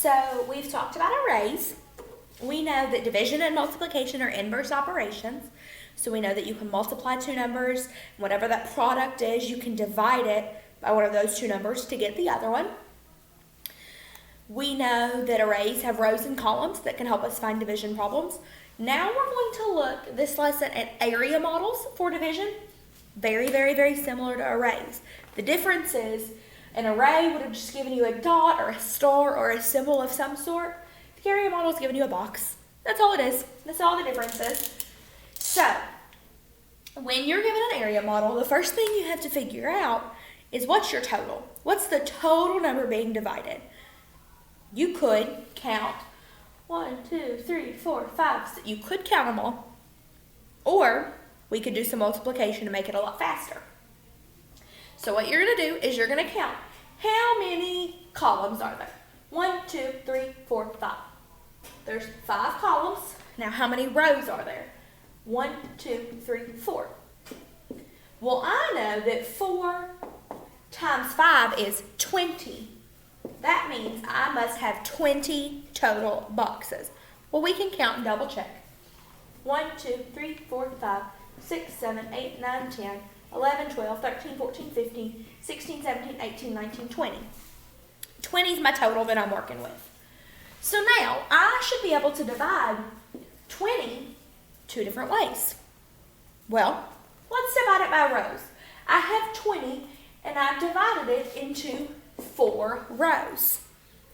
So we've talked about arrays. We know that division and multiplication are inverse operations. So we know that you can multiply two numbers, whatever that product is, you can divide it by one of those two numbers to get the other one. We know that arrays have rows and columns that can help us find division problems. Now we're going to look this lesson at area models for division. Very, very, very similar to arrays. The difference is an array would have just given you a dot or a star or a symbol of some sort. The area model is giving you a box. That's all it is. That's all the difference is. So, when you're given an area model, the first thing you have to figure out is what's your total? What's the total number being divided? You could count 1, 2, 3, 4, 5. So you could count them all. Or we could do some multiplication to make it a lot faster. So what you're going to do is you're going to count how many columns are there. 1, 2, 3, 4, 5. There's 5 columns. Now how many rows are there? 1, 2, 3, 4. Well, I know that 4 times 5 is 20. That means I must have 20 total boxes. Well, we can count and double check. 1, 2, 3, 4, 5, 6, 7, 8, 9, 10, 11, 12, 13, 14, 15, 16, 17, 18, 19, 20. 20 is my total that I'm working with. So now I should be able to divide 20 two different ways. Well, let's divide it by rows. I have 20 and I've divided it into 4 rows.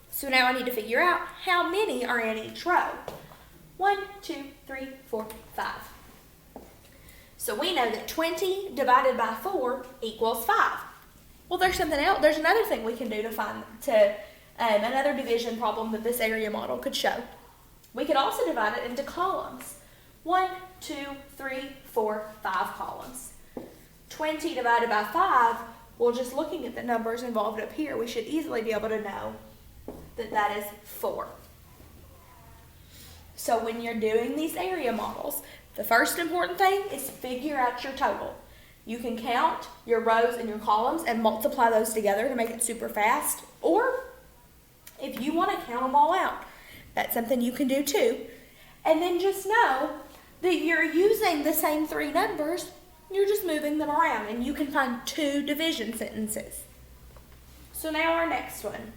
So now I need to figure out how many are in each row. 1, 2, 3, 4, 5. So we know that 20 divided by 4 equals 5. Well, there's something else. There's another thing we can do to find another division problem that this area model could show. We could also divide it into columns. 1, 2, 3, 4, 5 columns. 20 divided by 5, well, just looking at the numbers involved up here, we should easily be able to know that that is 4. So when you're doing these area models, the first important thing is figure out your total. You can count your rows and your columns and multiply those together to make it super fast. Or if you want to count them all out, that's something you can do too. And then just know that you're using the same 3 numbers, you're just moving them around, and you can find 2 division sentences. So now our next one.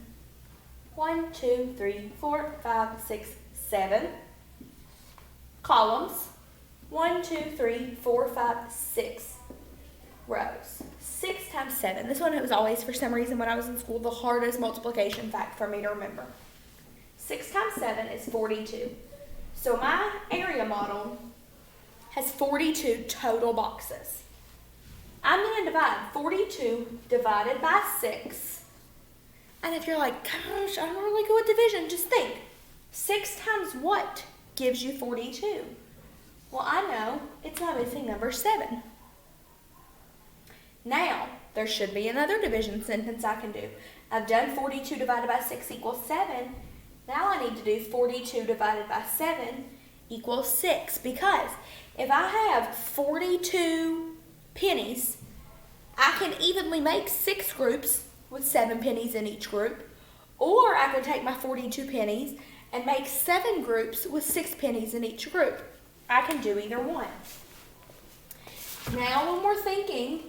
1, 2, 3, 4, 5, 6, 7 columns. 1, 2, 3, 4, 5, 6 rows. 6 times 7. This one was always, for some reason, when I was in school, the hardest multiplication fact for me to remember. 6 times 7 is 42. So my area model has 42 total boxes. I'm going to divide 42 divided by 6. And if you're like, gosh, I'm really good with division, just think. 6 times what gives you 42? Well, I know it's my missing number 7. Now, there should be another division sentence I can do. I've done 42 divided by 6 equals 7. Now I need to do 42 divided by 7 equals 6, because if I have 42 pennies, I can evenly make 6 groups with 7 pennies in each group, or I can take my 42 pennies and make 7 groups with 6 pennies in each group. I can do either one. Now when we're thinking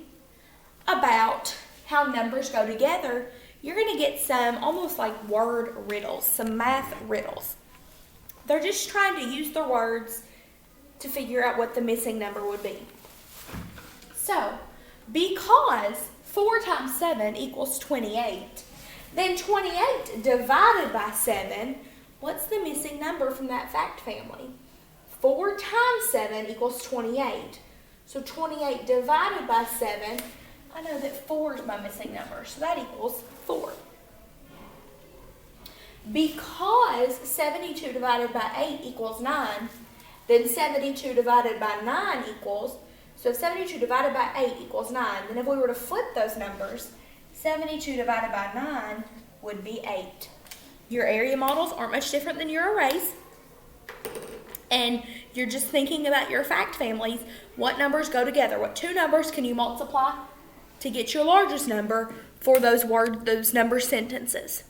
about how numbers go together, you're going to get some almost like word riddles, some math riddles. They're just trying to use the words to figure out what the missing number would be. So, because 4 times 7 equals 28, then 28 divided by 7, what's the missing number from that fact family? 4 times 7 equals 28. So 28 divided by 7, I know that 4 is my missing number, so that equals 4. Because 72 divided by 8 equals 9, then 72 divided by 9 equals, so if 72 divided by 8 equals 9, then if we were to flip those numbers, 72 divided by 9 would be 8. Your area models aren't much different than your arrays. And you're just thinking about your fact families. What numbers go together? What 2 numbers can you multiply to get your largest number for those number sentences?